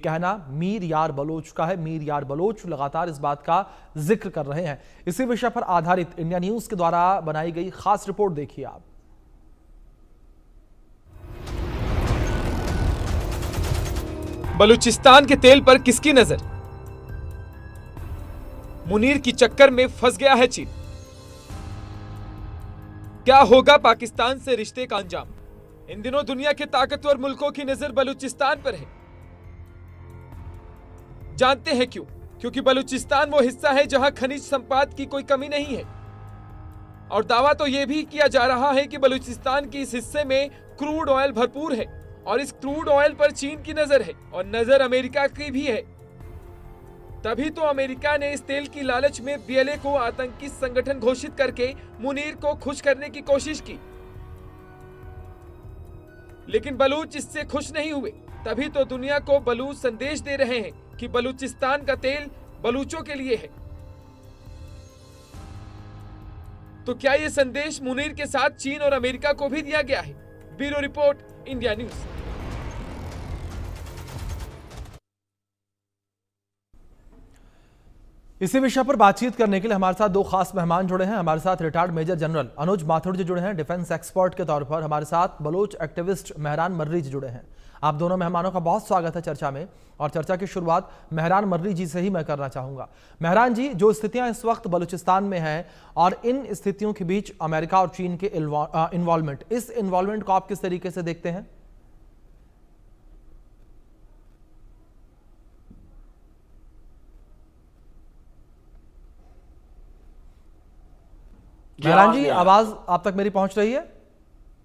कहना मीर यार बलोच का है। मीर यार बलोच लगातार इस बात का जिक्र कर रहे हैं। इसी विषय पर आधारित इंडिया न्यूज के द्वारा बनाई गई खास रिपोर्ट देखिए आप। बलूचिस्तान के तेल पर किसकी नजर? मुनीर की चक्कर में फंस गया है चीन। क्या होगा पाकिस्तान से रिश्ते का अंजाम? इन दिनों दुनिया के ताकतवर मुल्कों की नजर बलूचिस्तान पर है। जानते हैं क्यों? क्योंकि बलूचिस्तान वो हिस्सा है जहां खनिज संपदा की कोई कमी नहीं है। और दावा तो यह भी किया जा रहा है कि बलूचिस्तान के इस हिस्से में क्रूड ऑयल भरपूर है और इस क्रूड ऑयल पर चीन की नजर है और नजर अमेरिका की भी है। तभी तो अमेरिका ने इस तेल की लालच में बीएलए को आतंकी संगठन घोषित करके मुनीर को खुश करने की कोशिश की। लेकिन बलूच इससे खुश नहीं हुए। तभी तो दुनिया को बलूच संदेश दे रहे हैं कि बलूचिस्तान का तेल बलूचों के लिए है। तो क्या यह संदेश मुनीर के साथ चीन और अमेरिका को भी दिया गया है? Bureau report, India news. इसी विषय पर बातचीत करने के लिए हमारे साथ दो खास मेहमान जुड़े हैं। हमारे साथ रिटायर्ड मेजर जनरल अनुज माथुर जी जुड़े हैं डिफेंस एक्सपर्ट के तौर पर। हमारे साथ बलोच एक्टिविस्ट मेहरान मर्री जी जुड़े हैं। आप दोनों मेहमानों का बहुत स्वागत है चर्चा में। और चर्चा की शुरुआत मेहरान मर्री जी से ही मैं करना चाहूंगा। मेहरान जी, जो स्थितियां इस वक्त बलूचिस्तान में हैं और इन स्थितियों के बीच अमेरिका और चीन के इन्वॉल्वमेंट, इस इन्वॉल्वमेंट को आप किस तरीके से देखते हैं? मेहरान जी, आवाज आप तक मेरी पहुंच रही है?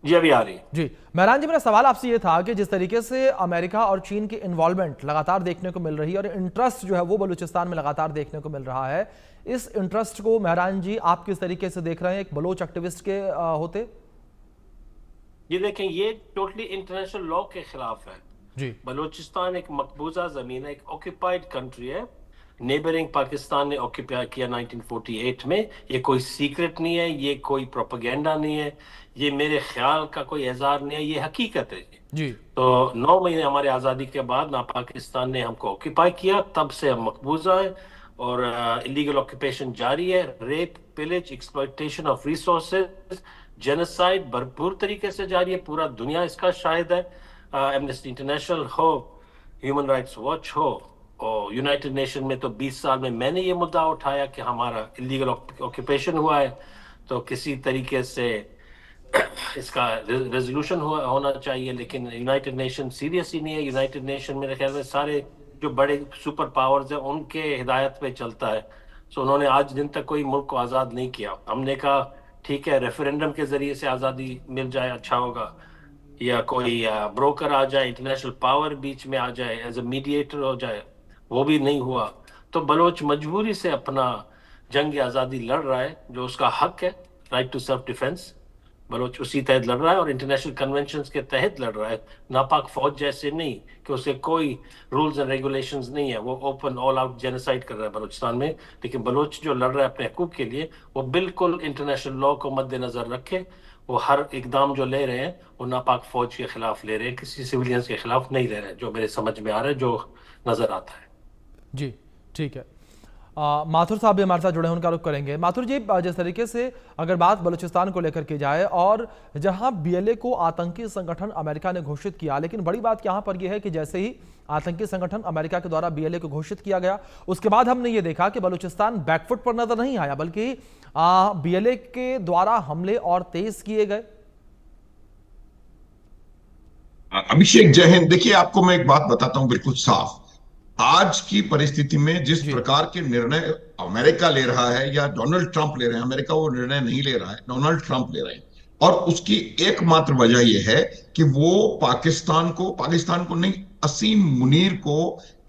जी, अभी आ रही है। जी मेहरान जी, मेरा सवाल आपसे ये था कि जिस तरीके से अमेरिका और चीन की इन्वॉल्वमेंट लगातार देखने को मिल रही है और इंटरेस्ट जो है वो बलूचिस्तान में लगातार देखने को मिल रहा है, इस इंटरेस्ट को मेहरान जी आप किस तरीके से देख रहे हैं एक बलोच एक्टिविस्ट के होते? ये देखें, ये टोटली इंटरनेशनल लॉ के खिलाफ है। जी, बलूचिस्तान एक मकबूजा जमीन है, एक ऑक्यूपाइड कंट्री है। नेबरिंग पाकिस्तान ने ऑक्यूपाई किया 1948 में। ये कोई सीक्रेट नहीं है, ये कोई प्रोपेगेंडा नहीं है, ये मेरे ख्याल का कोई एजार नहीं है, ये हकीकत है जी। तो 9 महीने हमारे आज़ादी के बाद ना पाकिस्तान ने हमको ऑक्यूपाई किया, तब से हम मकबूजा है और इलीगल ऑक्यूपेशन जारी है। Rape, pillage, exploitation of resources, genocide भरपूर तरीके से जारी है। पूरा दुनिया इसका शाहिद है। एमनेस्टी इंटरनेशनल हो, ह्यूमन राइट्स वॉच हो और यूनाइटेड नेशन में तो 20 साल में मैंने ये मुद्दा उठाया कि हमारा इलीगल ऑक्यूपेशन हुआ है, तो किसी तरीके से इसका रेजोल्यूशन होना चाहिए। लेकिन यूनाइटेड नेशन सीरियस ही नहीं है। यूनाइटेड नेशन मेरे ख्याल में सारे जो बड़े सुपर पावर्स हैं उनके हिदायत पे चलता है। सो उन्होंने आज दिन तक कोई मुल्क को आज़ाद नहीं किया। हमने कहा ठीक है, रेफरेंडम के जरिए से आज़ादी मिल जाए अच्छा होगा, या कोई ब्रोकर आ जाए, इंटरनेशनल पावर बीच में आ जाए, एज ए मीडिएटर हो जाए, वो भी नहीं हुआ। तो बलोच मजबूरी से अपना जंग आज़ादी लड़ रहा है, जो उसका हक है, right to self defence. Baloch उसी तहत लड़ रहा है और इंटरनेशनल कन्वेंशंस के तहत लड़ रहा है। नापाक फौज जैसे नहीं कि उसके कोई रूल्स एंड रेगुलेशंस नहीं है। वो ओपन ऑल आउट जेनोसाइड कर रहा है बलूचिस्तान में। लेकिन बलोच जो लड़ रहा है अपने हकूक के लिए, वो बिल्कुल इंटरनेशनल लॉ को मद्देनजर रखे वो हर इकदाम जो ले रहे हैं वो नापाक फौज के खिलाफ ले रहे हैं, किसी सिविलियंस के खिलाफ नहीं ले रहे हैं, जो मेरे समझ में आ रहा है, जो नजर आता है। जी ठीक है। माथुर साहब भी हमारे साथ जुड़े हैं, उनका रुख करेंगे। माथुर जी, जिस तरीके से अगर बात बलूचिस्तान को लेकर की जाए और जहां बीएलए को आतंकी संगठन अमेरिका ने घोषित किया, लेकिन बड़ी बात यहां पर यह है कि जैसे ही आतंकी संगठन अमेरिका के द्वारा बीएलए को घोषित किया गया, उसके बाद हमने ये देखा कि बलूचिस्तान बैकफुट पर नजर नहीं आया, बल्कि बीएलए के द्वारा हमले और तेज किए गए। अभिषेक, जय हिंद। देखिए, आपको मैं एक बात बताता हूं बिल्कुल साफ। आज की परिस्थिति में जिस प्रकार के निर्णय अमेरिका ले रहा है या डोनाल्ड ट्रंप ले रहे हैं, अमेरिका वो निर्णय नहीं ले रहा है, डोनाल्ड ट्रंप ले रहे हैं। और उसकी एकमात्र वजह यह है कि वो पाकिस्तान को नहीं, असीम मुनीर को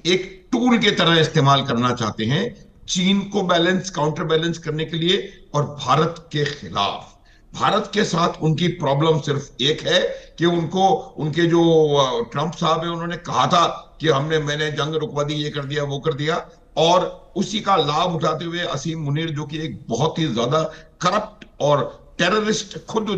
एक टूल के तरह इस्तेमाल करना चाहते हैं, चीन को काउंटर बैलेंस करने के लिए और भारत के खिलाफ। भारत के साथ उनकी प्रॉब्लम सिर्फ एक है कि उनके जो ट्रंप साहब है, उन्होंने कहा था कि मैंने जंग रुकवा दी, ये कर दिया, वो कर दिया, और उसी का लाभ उठाते हुए असीम मुनीर, जो कि एक बहुत ही ज्यादा करप्ट और टेररिस्ट, खुद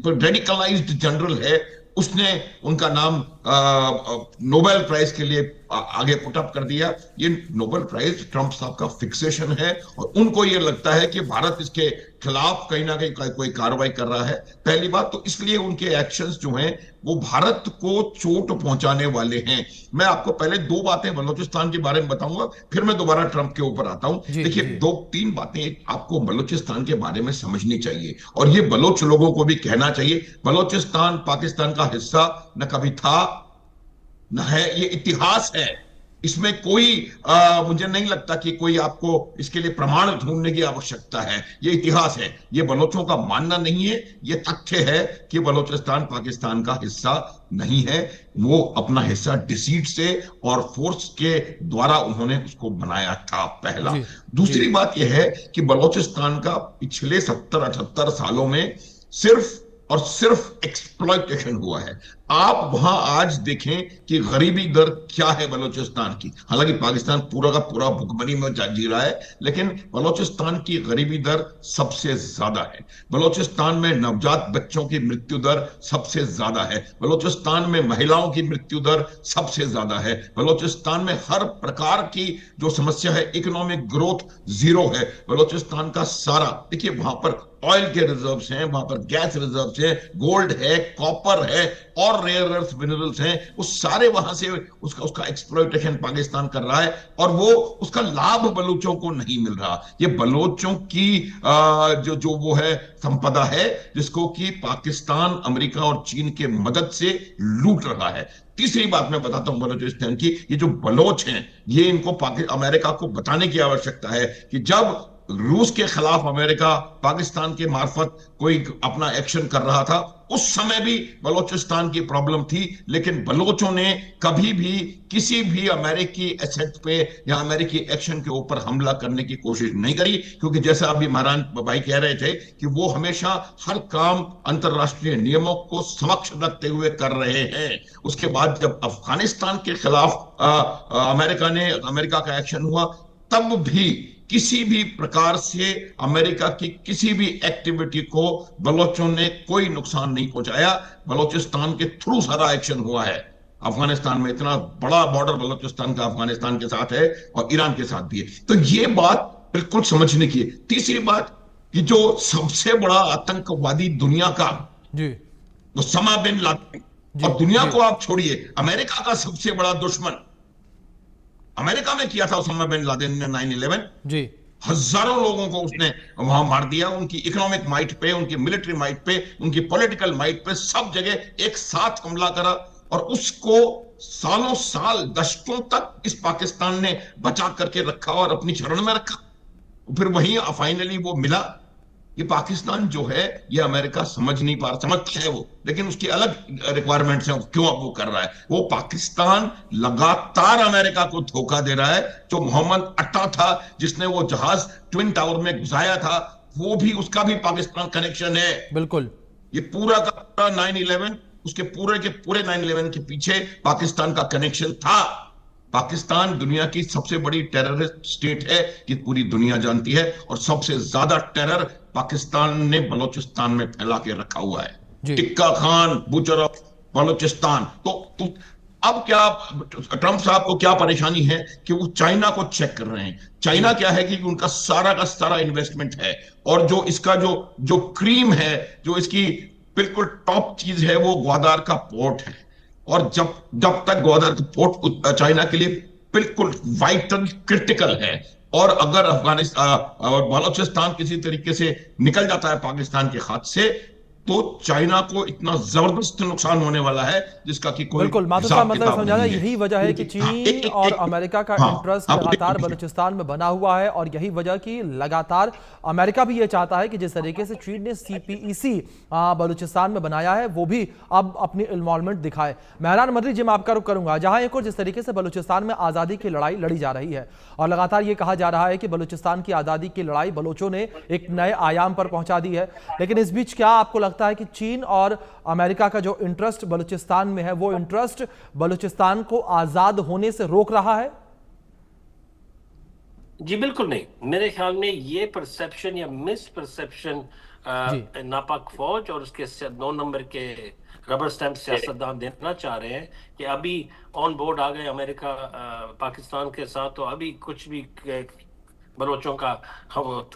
रेडिकलाइज्ड जनरल है, उसने उनका नाम नोबेल प्राइज के लिए आगे पुटअप कर दिया। ये नोबेल प्राइज ट्रंप साहब का फिक्सेशन है और उनको ये लगता है कि भारत इसके खिलाफ कहीं ना कहीं कोई कार्रवाई कर रहा है। पहली बात तो इसलिए उनके एक्शंस जो हैं वो भारत को चोट पहुंचाने वाले हैं। मैं आपको पहले दो बातें बलूचिस्तान के बारे में बताऊंगा, फिर मैं दोबारा ट्रंप के ऊपर आता हूं। देखिए, दो तीन बातें आपको बलूचिस्तान के बारे में समझनी चाहिए और ये बलोच लोगों को भी कहना चाहिए। बलूचिस्तान पाकिस्तान का हिस्सा न कभी था न है, ये इतिहास है। इसमें कोई मुझे नहीं लगता कि कोई आपको इसके लिए प्रमाण ढूंढने की आवश्यकता है। ये इतिहास है, ये बलोचों का मानना नहीं है, ये तथ्य है कि बलोचिस्तान पाकिस्तान का हिस्सा नहीं है। वो अपना हिस्सा डिसीट से और फोर्स के द्वारा उन्होंने उसको बनाया था, पहला। दूसरी बात यह है कि बलोचिस्तान का पिछले 70-78 सालों में सिर्फ और सिर्फ एक्सप्लॉयटेशन हुआ है। आप वहां आज देखें कि गरीबी दर क्या है बलूचिस्तान की। हालांकि पाकिस्तान पूरा का पूरा भुखमरी में जी रहा है, लेकिन बलूचिस्तान की गरीबी दर सबसे ज्यादा है। बलूचिस्तान में नवजात बच्चों की मृत्यु दर सबसे ज्यादा है। बलूचिस्तान में महिलाओं की मृत्यु दर सबसे ज्यादा है। बलूचिस्तान में हर प्रकार की जो समस्या है, इकोनॉमिक ग्रोथ जीरो है। बलूचिस्तान का सारा, देखिए वहां पर ऑयल के रिजर्व्स हैं, वहां पर गैस रिजर्व्स हैं, गोल्ड है, कॉपर है और रेयर अर्थ मिनरल्स हैं। वो सारे वहां से उसका एक्सप्लॉयटेशन पाकिस्तान कर रहा है और वो उसका लाभ बलूचों को नहीं मिल रहा। ये बलूचों की जो वो है संपदा है, जिसको कि पाकिस्तान, अमेरिका और चीन के मदद से लूट रहा है। तीसरी बात मैं बताता हूं बलूचिस्तान की, ये जो बलोच हैं, ये इनको अमेरिका को बताने की आवश्यकता है कि जब रूस के खिलाफ अमेरिका पाकिस्तान के मार्फत कोई अपना एक्शन कर रहा था, उस समय भी बलूचिस्तान की प्रॉब्लम थी, लेकिन बलोचों ने कभी भी किसी भी अमेरिकी एसेट पे या अमेरिकी एक्शन के ऊपर हमला करने की कोशिश नहीं करी, क्योंकि जैसा अभी महारान भाई कह रहे थे कि वो हमेशा हर काम अंतरराष्ट्रीय नियमों को समक्ष रखते हुए कर रहे हैं। उसके बाद जब अफगानिस्तान के खिलाफ अमेरिका का एक्शन हुआ, तब भी किसी भी प्रकार से अमेरिका की किसी भी एक्टिविटी को बलोचों ने कोई नुकसान नहीं पहुंचाया। बलोचिस्तान के थ्रू सारा एक्शन हुआ है। अफगानिस्तान में इतना बड़ा बॉर्डर बलोचिस्तान का अफगानिस्तान के साथ है और ईरान के साथ भी है। तो ये बात बिल्कुल समझने की है। तीसरी बात कि जो सबसे बड़ा आतंकवादी दुनिया का ओसामा बिन लादेन, और दुनिया को आप छोड़िए, अमेरिका का सबसे बड़ा दुश्मन अमेरिका में किया था ओसामा बिन लादेन ने 9/11 जी। हजारों लोगों को उसने वहां मार दिया। उनकी इकोनॉमिक माइट पे, उनकी मिलिट्री माइट पे, उनकी पॉलिटिकल माइट पे, सब जगह एक साथ हमला करा और उसको सालों साल, दशकों तक इस पाकिस्तान ने बचा करके रखा और अपनी शरण में रखा। फिर वहीं फाइनली वो मिला। ये पाकिस्तान जो है, ये अमेरिका समझ नहीं पा रहा, समझता है वो, लेकिन उसकी अलग रिक्वायरमेंट्स हैं, क्यों अब वो कर रहा है। वो पाकिस्तान लगातार अमेरिका को धोखा दे रहा है। जो मोहम्मद अट्टा था, जिसने वो जहाज ट्विन टावर में घुसाया था, वो भी, उसका भी पाकिस्तान कनेक्शन है। बिल्कुल, ये पूरा का पूरा 9/11, उसके पूरे के पूरे 9/11 के पीछे पाकिस्तान का कनेक्शन था। पाकिस्तान दुनिया की सबसे बड़ी टेररिस्ट स्टेट है, ये पूरी दुनिया जानती है, और सबसे ज्यादा टेरर पाकिस्तान ने बलूचिस्तान में फैला के रखा हुआ है। टिक्का खान, बुचरफ, बलूचिस्तान। तो अब क्या ट्रंप साहब को क्या परेशानी है कि वो चाइना को चेक कर रहे हैं। चाइना क्या है कि उनका सारा का सारा इन्वेस्टमेंट है, और जो इसका जो क्रीम है, जो इसकी बिल्कुल टॉप चीज है, वो ग्वादार का पोर्ट है। और जब तक ग्वादार का पोर्ट चाइना के लिए बिल्कुल वाइटल क्रिटिकल है, और अगर बलूचिस्तान किसी तरीके से निकल जाता है पाकिस्तान के हाथ से, तो चाइना को इतना जबरदस्त नुकसान होने वाला है जिसका कि कोई बिल्कुल माथुर साहब मतलब समझाना। यही वजह है कि चीन और अमेरिका का इंटरेस्ट लगातार बलूचिस्तान में बना हुआ है, और यही वजह की लगातार अमेरिका भी ये चाहता है कि जिस तरीके से चीन ने CPEC बलूचिस्तान में बनाया है, वो भी अब अपनी इन्वॉल्वमेंट दिखाए। मेहरान मर्री जी, मैं आपका रुख करूंगा। जहां एक और जिस तरीके से बलूचिस्तान में आजादी की लड़ाई लड़ी जा रही है, और लगातार ये कहा जा रहा है कि बलूचिस्तान की आजादी की लड़ाई बलोचों ने एक नए आयाम पर पहुंचा दी है, लेकिन इस बीच क्या आपको लगता है कि चीन और अमेरिका का जो इंटरेस्ट बलूचिस्तान में है, वो इंटरेस्ट बलूचिस्तान को आजाद होने से रोक रहा है? जी बिल्कुल नहीं। मेरे ख्याल में ये परसेप्शन या मिस परसेप्शन नापाक फौज और उसके 9 नंबर के रबर स्टैंप सियासतदान देना चाह रहे हैं कि अभी ऑन बोर्ड आ गए अमेरिका पाकिस्तान के साथ, तो अभी कुछ भी बलोचों का हम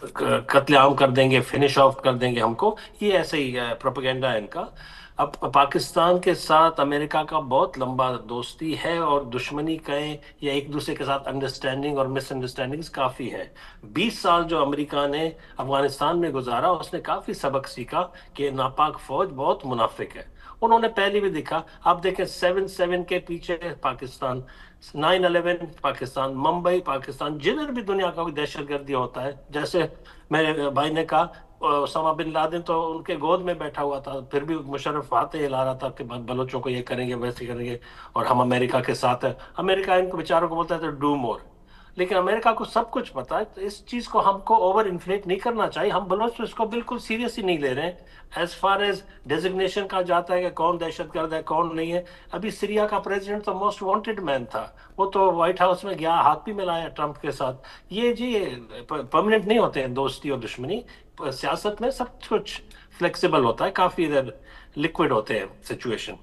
कत्लेआम कर देंगे, फिनिश ऑफ कर देंगे हमको, ये ऐसे ही प्रोपेगेंडा है इनका। अब पाकिस्तान के साथ अमेरिका का बहुत लंबा दोस्ती है और दुश्मनी कहें या एक दूसरे के साथ अंडरस्टैंडिंग और मिसअंडरस्टैंडिंग्स काफ़ी है। 20 साल जो अमेरिका ने अफगानिस्तान में गुजारा, उसने काफ़ी सबक सीखा कि नापाक फौज बहुत मुनाफिक है। उन्होंने पहले भी देखा, आप देखें 7/7 के पीछे पाकिस्तान, 9/11 पाकिस्तान, मुंबई पाकिस्तान, जिधर भी दुनिया का कोई दहशतगर्दी होता है, जैसे मेरे भाई ने कहा ओसामा बिन लादेन तो उनके गोद में बैठा हुआ था, फिर भी मुशर्रफ हाथ हिला रहा था कि बलोचों को ये करेंगे वैसे करेंगे और हम अमेरिका के साथ है। अमेरिका इनको बेचारों को बोलता है तो डू मोर, लेकिन अमेरिका को सब कुछ पता है। तो इस चीज को हमको ओवर इन्फ्लेट नहीं करना चाहिए। हम बलोच तो इसको बिल्कुल सीरियस ही नहीं ले रहे हैं। एज फार एज डेजिग्नेशन का जाता है कि कौन दहशतगर्द है कौन नहीं है, अभी सीरिया का प्रेसिडेंट तो मोस्ट वांटेड मैन था, वो तो व्हाइट हाउस में गया, हाथ भी मिलाया ट्रंप के साथ। ये जी परमानेंट नहीं होते हैं दोस्ती और दुश्मनी, सियासत में सब कुछ फ्लेक्सिबल होता है, काफी लिक्विड होते हैं सिचुएशन।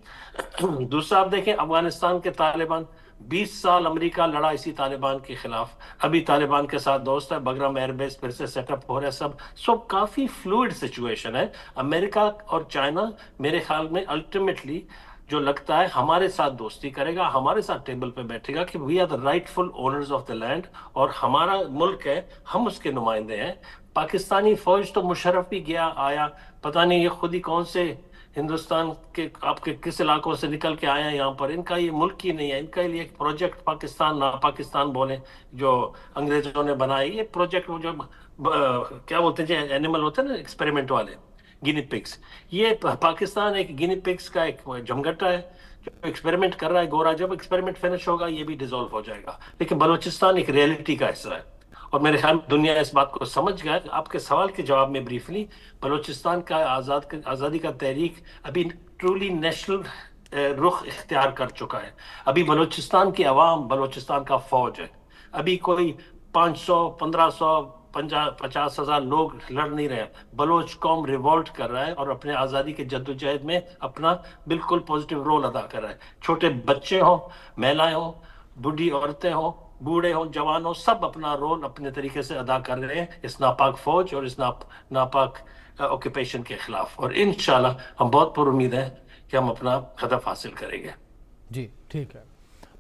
दूसरा आप देखें अफगानिस्तान के तालिबान, 20 साल अमेरिका लड़ा इसी तालिबान के खिलाफ, अभी तालिबान के साथ दोस्त है, बगराम एयरबेस फिर से सेटअप हो रहा है, सब काफी फ्लूइड सिचुएशन है। अमेरिका और चाइना मेरे ख्याल में अल्टीमेटली जो लगता है हमारे साथ दोस्ती करेगा, हमारे साथ टेबल पे बैठेगा कि we are the rightful owners of the land और हमारा मुल्क है, हम उसके नुमाइंदे हैं। पाकिस्तानी फौज तो मुशर्रफ भी गया आया, पता नहीं ये खुद ही कौन से हिंदुस्तान के आपके किस इलाकों से निकल के आए हैं यहाँ पर, इनका ये मुल्क ही नहीं है, इनका लिए एक प्रोजेक्ट पाकिस्तान ना पाकिस्तान बोले जो अंग्रेजों ने बनाए, ये प्रोजेक्ट वो जो क्या बोलते हैं एनिमल होते हैं ना एक्सपेरिमेंट वाले, गिनी पिग्स, ये पाकिस्तान एक गिनी पिग्स का एक जमघटा है जो एक्सपेरिमेंट कर रहा है। गोरा जब एक्सपेरिमेंट फिनिश होगा ये भी डिसॉल्व हो जाएगा, लेकिन बलूचिस्तान एक रियलिटी का हिस्सा है और मेरे ख्याल में दुनिया इस बात को समझ गया। आपके सवाल के जवाब में ब्रीफली, बलूचिस्तान का आज़ादी का तहरीक अभी ट्रूली नेशनल रुख इख्तियार कर चुका है। अभी बलूचिस्तान की आवाम बलूचिस्तान का फौज है, अभी कोई 500, 1500, 50,000 लोग लड़ नहीं रहे। बलोच कौम रिवोल्ट कर रहा है और अपने आज़ादी के जद्दोजहद में अपना बिल्कुल पॉजिटिव रोल अदा कर रहा है। छोटे बच्चे हों, महिलाएं हों, बूढ़ी औरतें हों, बूढ़े हों, जवान हों, सब अपना रोल अपने तरीके से अदा कर रहे हैं इस नापाक फौज और इस नापाक ऑक्यूपेशन के खिलाफ। और इंशाल्लाह हम बहुत पुरुमीद हैं कि हम अपना हदफ हासिल करेंगे। जी ठीक है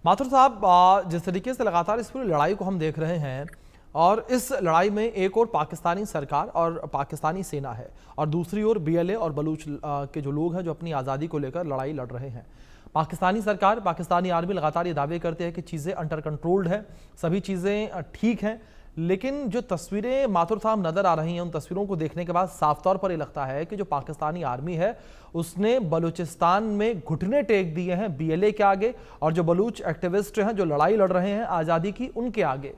माथुर साहब, जिस तरीके से लगातार इस पूरी लड़ाई को हम देख रहे हैं और इस लड़ाई में एक और पाकिस्तानी सरकार और पाकिस्तानी सेना है और दूसरी ओर BLA और बलूच के जो लोग हैं जो अपनी आज़ादी को लेकर लड़ाई लड़ रहे हैं। पाकिस्तानी सरकार, पाकिस्तानी आर्मी लगातार ये दावे करते हैं कि चीज़ें अंडर कंट्रोल्ड है, सभी चीज़ें ठीक हैं, लेकिन जो तस्वीरें माथुर साहब नज़र आ रही हैं उन तस्वीरों को देखने के बाद साफ तौर पर ये लगता है कि जो पाकिस्तानी आर्मी है उसने बलूचिस्तान में घुटने टेक दिए हैं BLA के आगे और जो बलूच एक्टिविस्ट हैं जो लड़ाई लड़ रहे हैं आज़ादी की, उनके आगे।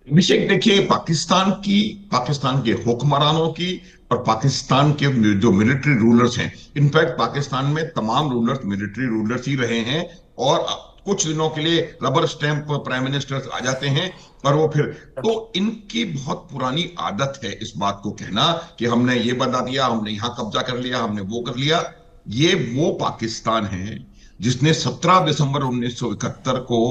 अभिषेक देखिए, पाकिस्तान के हुक्मरानों की और पाकिस्तान के जो मिलिट्री रूलर्स हैं, इनफैक्ट पाकिस्तान में तमाम रूलर्स मिलिट्री रूलर्स ही रहे हैं और कुछ दिनों के लिए रबर स्टैंप प्राइम मिनिस्टर्स आ जाते हैं और वो फिर, तो इनकी बहुत पुरानी आदत है इस बात को कहना कि हमने ये बता दिया, हमने यहां कब्जा कर लिया, हमने वो कर लिया। ये वो पाकिस्तान है जिसने 17 दिसंबर 1971 को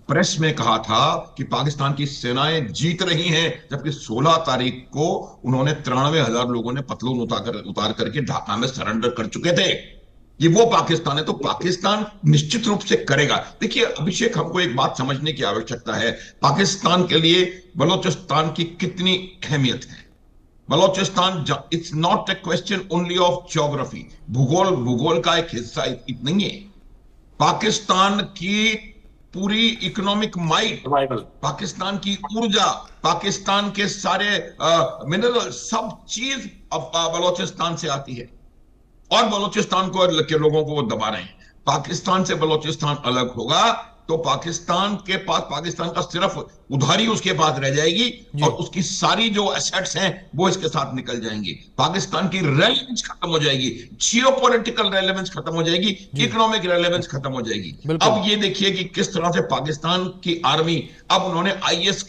प्रेस में कहा था कि पाकिस्तान की सेनाएं जीत रही हैं, जबकि 16 तारीख को उन्होंने 93,000 लोगों ने पतलून उतार करके ढाका में सरेंडर कर चुके थे। ये वो पाकिस्तान है, तो पाकिस्तान निश्चित रूप से करेगा। देखिए अभिषेक, हमको एक बात समझने की आवश्यकता है, पाकिस्तान के लिए बलूचिस्तान की कितनी अहमियत है। Balochistan it's not a question only of geography, भूगोल का एक हिस्सा नहीं है। पाकिस्तान की पूरी इकोनॉमिक माइट, पाकिस्तान की ऊर्जा, पाकिस्तान के सारे मिनरल, सब चीज बलूचिस्तान से आती है और बलूचिस्तान के लोगों को वो दबा रहे हैं। पाकिस्तान से बलूचिस्तान अलग होगा तो पाकिस्तान का सिर्फ उधारी उसके पास रह जाएगी और उसकी सारी जो एसेट्स हैं वो इसके साथ निकल जाएंगी। पाकिस्तान की रेलेवेंस खत्म हो जाएगी, जियोपॉलिटिकल रेलेवेंस खत्म हो जाएगी, इकोनॉमिक रेलेवेंस खत्म हो जाएगी। अब ये देखिए कि किस तरह से पाकिस्तान की आर्मी, अब उन्होंने IS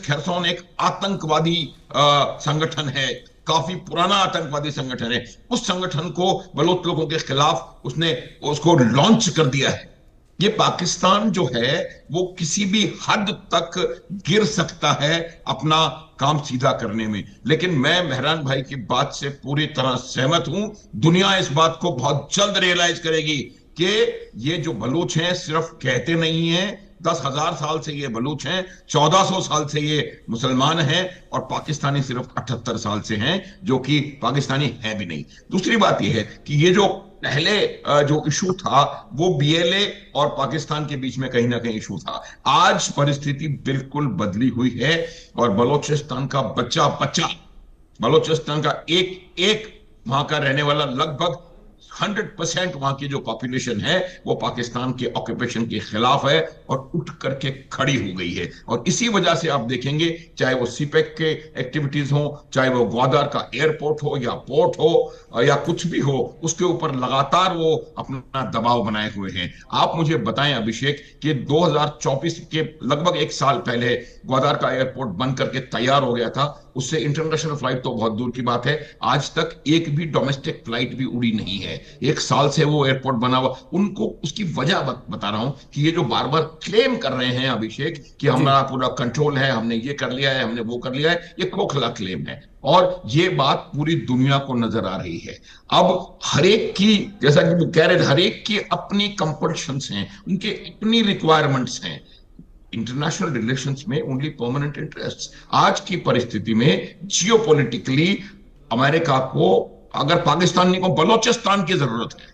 खैरसौन एक आतंकवादी संगठन है काफी पुराना आतंकवादी संगठन है। उस संगठन को बलोच लोगों के खिलाफ उसने उसको लॉन्च कर दिया है। ये पाकिस्तान जो है वो किसी भी हद तक गिर सकता है अपना काम सीधा करने में। लेकिन मैं मेहरान भाई की बात से पूरी तरह सहमत हूं। दुनिया इस बात को बहुत जल्द रियलाइज करेगी कि ये जो बलूच हैं सिर्फ कहते नहीं हैं, 10,000 साल से ये बलूच हैं, 1400 साल से ये मुसलमान हैं, और पाकिस्तानी सिर्फ 78 साल से हैं, जो कि पाकिस्तानी है भी नहीं। दूसरी बात यह है कि ये जो पहले जो इशू था वो बीएलए और पाकिस्तान के बीच में कहीं ना कहीं इशू था। आज परिस्थिति बिल्कुल बदली हुई है और बलोचिस्तान का बच्चा बच्चा, बलोचिस्तान का एक एक वहां का रहने वाला लगभग 100% वहां की जो पॉपुलेशन है वो पाकिस्तान के ऑक्यूपेशन के खिलाफ है और उठ करके खड़ी हो गई है। और इसी वजह से आप देखेंगे, चाहे वो सीपेक के एक्टिविटीज हो, चाहे वो ग्वादर का एयरपोर्ट हो या पोर्ट हो या कुछ भी हो, उसके ऊपर लगातार वो अपना दबाव बनाए हुए हैं। आप मुझे बताएं अभिषेक कि 2024 के लगभग एक साल पहले ग्वादर का एयरपोर्ट बन करके तैयार हो गया था, उससे इंटरनेशनल फ्लाइट तो बहुत दूर की बात है, आज तक एक भी डोमेस्टिक फ्लाइट भी उड़ी नहीं है। एक साल से वो एयरपोर्ट बना हुआ, उनको उसकी वजह बता रहा हूं कि ये जो बार बार क्लेम कर रहे हैं अभिषेक कि हमारा पूरा कंट्रोल है, हमने ये कर लिया है, हमने वो कर लिया है, ये खोखला क्लेम है और ये बात पूरी दुनिया को नजर आ रही है। अब हरेक की, जैसा कि वो कह रहे थे, हरेक की अपनी कंपल्शंस हैं, उनके अपनी रिक्वायरमेंट्स हैं। इंटरनेशनल रिलेशंस में ओनली परमानेंट इंटरेस्ट। आज की परिस्थिति में जियोपॉलिटिकली अमेरिका को, अगर पाकिस्तान को बलोचिस्तान की जरूरत है,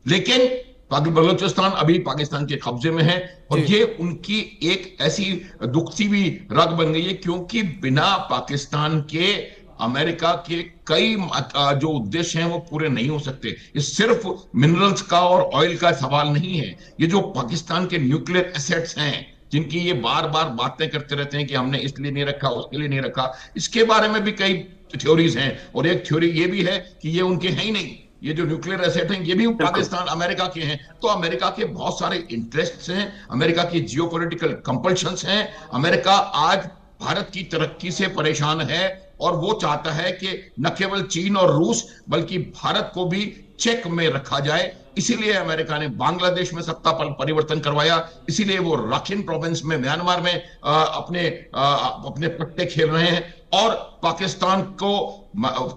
लेकिन बलोचिस्तान अभी पाकिस्तान के कब्जे में है और ये उनकी एक ऐसी दुखती हुई रग बन गई है, क्योंकि बिना पाकिस्तान के अमेरिका के कई जो उद्देश्य हैं वो पूरे नहीं हो सकते। ये सिर्फ मिनरल्स का और ऑयल का सवाल नहीं है। ये जो पाकिस्तान के न्यूक्लियर एसेट्स हैं, जिनकी ये बार बार बातें करते रहते हैं कि हमने इसलिए नहीं रखा, उसके लिए नहीं रखा, इसके बारे में भी कई थ्योरीज हैं। और एक थ्योरी ये भी है कि ये उनके हैं ही नहीं, ये जो न्यूक्लियर एसेट हैं ये भी पाकिस्तान अमेरिका के हैं। तो अमेरिका के बहुत सारे इंटरेस्ट्स हैं, अमेरिका की जियोपॉलिटिकल कंपल्शंस हैं। अमेरिका आज भारत की तरक्की से परेशान है और वो चाहता है कि न केवल चीन और रूस बल्कि भारत को भी चेक में रखा जाए। इसीलिए अमेरिका ने बांग्लादेश में सत्ता पर परिवर्तन करवाया, इसीलिए वो राखिन प्रोविंस में, म्यांमार में अपने पट्टे खेल रहे हैं और पाकिस्तान को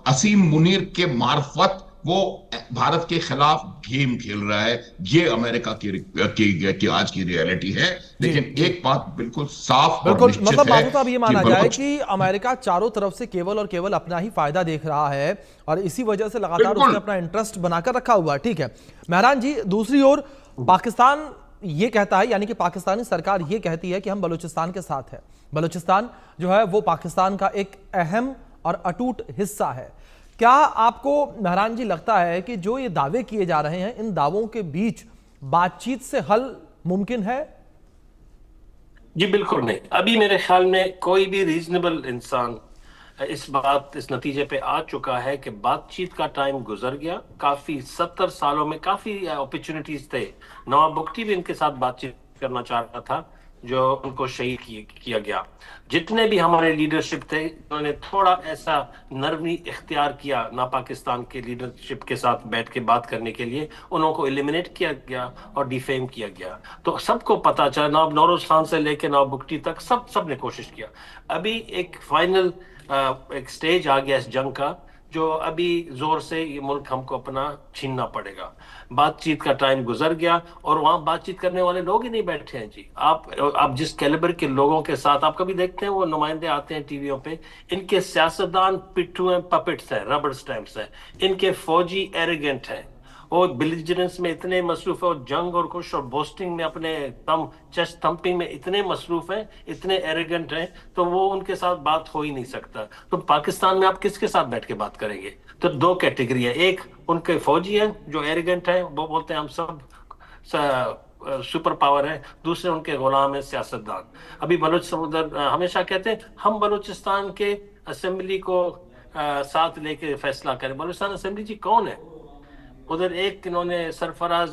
असीम मुनीर के मार्फत वो भारत के खिलाफ गेम खेल रहा है। ये अमेरिका की आज की रियलिटी है। लेकिन एक बात बिल्कुल साफ और निश्चित मतलब है, बाबू साहब ये माना जाए कि अमेरिका चारों तरफ से केवल और केवल अपना ही फायदा देख रहा है और इसी वजह से लगातार उसने अपना इंटरेस्ट बनाकर रखा हुआ है। ठीक है मेहरान जी, दूसरी ओर पाकिस्तान ये कहता है, यानी कि पाकिस्तानी सरकार ये कहती है कि हम बलूचिस्तान के साथ है। बलूचिस्तान जो है वो पाकिस्तान का एक अहम और अटूट हिस्सा है। क्या आपको मेहरान जी लगता है कि जो ये दावे किए जा रहे हैं, इन दावों के बीच बातचीत से हल मुमकिन है? जी बिल्कुल नहीं। अभी मेरे ख्याल में कोई भी रीजनेबल इंसान इस नतीजे पे आ चुका है कि बातचीत का टाइम गुजर गया। काफी 70 सालों में काफी अपॉर्चुनिटीज थे। नवाब बुख्ती भी इनके साथ बातचीत करना चाह रहा था, जो उनको शहीद किया गया। जितने भी हमारे लीडरशिप थे, उन्होंने थोड़ा ऐसा नरमी इख्तियार किया ना पाकिस्तान के लीडरशिप के साथ बैठ के बात करने के लिए, उनको एलिमिनेट किया गया और डिफेम किया गया। तो सबको पता चला, नवाब नौरोज खान से लेकर नवाब बुख्ती तक सब ने कोशिश किया। अभी एक फाइनल एक स्टेज आ गया इस जंग का, जो अभी जोर से ये मुल्क हमको अपना छीनना पड़ेगा। बातचीत का टाइम गुजर गया और वहां बातचीत करने वाले लोग ही नहीं बैठे हैं जी। आप जिस कैलिबर के लोगों के साथ आप कभी देखते हैं, वो नुमाइंदे आते हैं टीवियों पे, इनके सियासतदान पिट्ठू हैं, पपेट्स हैं, रबर स्टैम्प्स हैं। इनके फौजी एरोगेंट हैं, वो बिलिजरेंस में इतने मसरूफ है और जंग और कुछ और बोस्टिंग में, अपने चेस्ट थंपिंग में इतने मसरूफ हैं, इतने एरोगेंट हैं, तो वो उनके साथ बात हो ही नहीं सकता। तो पाकिस्तान में आप किसके साथ बैठ के बात करेंगे? तो दो कैटेगरी है, एक उनके फौजी हैं जो एरोगेंट हैं, वो बोलते हैं हम सब सुपर पावर है, दूसरे उनके गुलाम है सियासतदान। अभी बलोच उधर हमेशा कहते हैं हम बलूचिस्तान के असेंबली को साथ लेके फैसला करें। बलूचिस्तान असेंबली जी कौन है? उधर एक इन्होंने सरफराज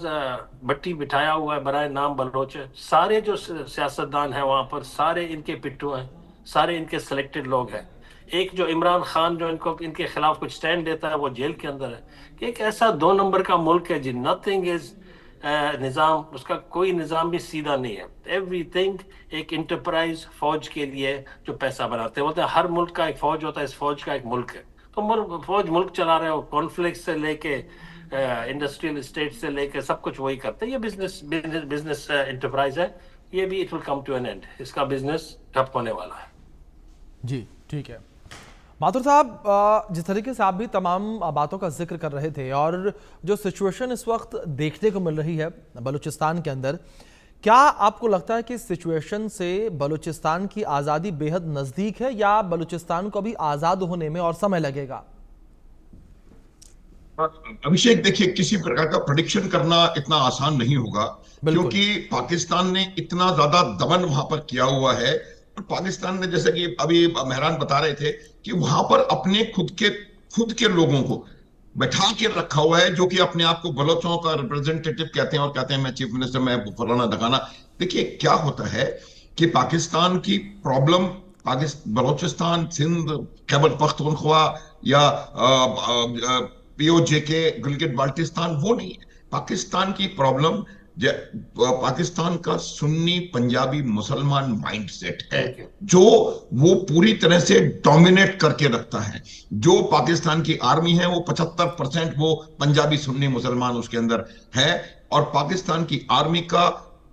भट्टी बिठाया हुआ है बराए नाम बलोच। सारे जो सियासतदान हैं वहां पर, सारे इनके पिट्ठू हैं, सारे इनके सिलेक्टेड लोग हैं। एक जो इमरान खान जो इनके खिलाफ कुछ स्टैंड लेता है वो जेल के अंदर है। कि एक ऐसा 2 नंबर का मुल्क है जी, नथिंग इज निज़ाम, उसका कोई निज़ाम भी सीधा नहीं है। एवरीथिंग एक इंटरप्राइज फौज के लिए जो पैसा बनाते हैं, बोलते हैं हर मुल्क का एक फौज होता है, इस फौज का एक मुल्क है। तो फौज मुल्क चला रहे हो, कॉन्फ्लिक्ट से लेके इंडस्ट्रियल स्टेट से लेके सब कुछ वही करते हैं। ये बिजनेस इंटरप्राइज है, ये भी it will come to an end, इसका बिजनेस ठप होने वाला है। जी ठीक है माथुर साहब, जिस तरीके से आप भी तमाम बातों का जिक्र कर रहे थे और जो सिचुएशन इस वक्त देखने को मिल रही है बलूचिस्तान के अंदर, क्या आपको लगता है कि इस सिचुएशन से बलूचिस्तान की आज़ादी बेहद नज़दीक है या बलूचिस्तान को भी आज़ाद होने में और समय लगेगा? अभिषेक देखिए, किसी प्रकार का प्रेडिक्शन करना इतना आसान नहीं होगा, क्योंकि पाकिस्तान ने इतना ज्यादा दमन वहां पर किया हुआ है। और पाकिस्तान ने, जैसे कि अभी मेहरान बता रहे थे, कि वहां पर अपने खुद के लोगों को बैठा के रखा हुआ है, जो कि अपने आप को बलोचों का रिप्रेजेंटेटिव कहते हैं और कहते हैं मैं चीफ मिनिस्टर, मैं फलाना ढकाना। देखिए क्या होता है कि पाकिस्तान की प्रॉब्लम बलोचिस्तान, सिंध, खैबर पख्तूनख्वा या पीओजे गिलगित बाल्टिस्तान वो नहीं है। पाकिस्तान की प्रॉब्लम पाकिस्तान का सुन्नी पंजाबी मुसलमान माइंडसेट है, जो वो पूरी तरह से डोमिनेट करके रखता है। जो पाकिस्तान की आर्मी है वो 75% वो पंजाबी सुन्नी मुसलमान उसके अंदर है। और पाकिस्तान की आर्मी का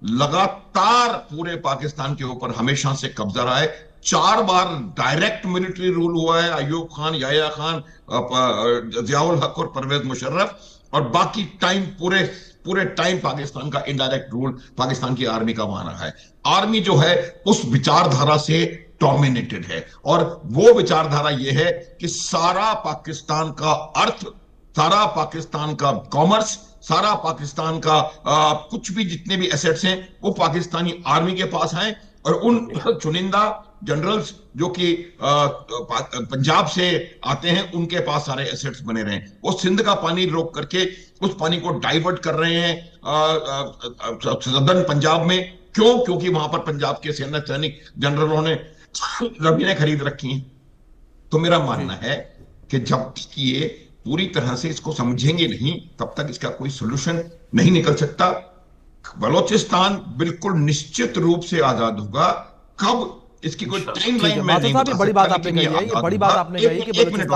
लगातार पूरे पाकिस्तान के ऊपर हमेशा से कब्जा रहा है। 4 बार डायरेक्ट मिलिट्री रूल हुआ है, अयूब खान, याया खान, जियाउल हक और परवेज मुशर्रफ, और बाकी टाइम पूरे टाइम पाकिस्तान का इनडायरेक्ट रूल पाकिस्तान की आर्मी का वहां रहा है। आर्मी जो है उस विचारधारा से डोमिनेटेड है, और वो विचारधारा ये है कि सारा पाकिस्तान का अर्थ, सारा पाकिस्तान का कॉमर्स, सारा पाकिस्तान का कुछ भी जितने भी एसेट्स हैं वो पाकिस्तानी आर्मी के पास हैं। और उन चुनिंदा जनरल्स जो कि पंजाब से आते हैं, उनके पास सारे एसेट्स बने रहे हैं। वो सिंध का पानी रोक करके उस पानी को डाइवर्ट कर रहे हैं सदर्न पंजाब में। क्यों? क्योंकि वहां पर पंजाब के सैनिक जनरलों ने जमीनें खरीद रखी हैं। तो मेरा मानना है कि जब तक ये पूरी तरह से इसको समझेंगे नहीं, तब तक इसका कोई सोल्यूशन नहीं निकल सकता। बलोचिस्तान बिल्कुल निश्चित रूप से आजाद होगा। कब, इसकी कोई टाइमलाइन में नहीं बता सकता। बड़ी बात आपने कही है, ये बड़ी बात आपने कही कि बलूचिस्तान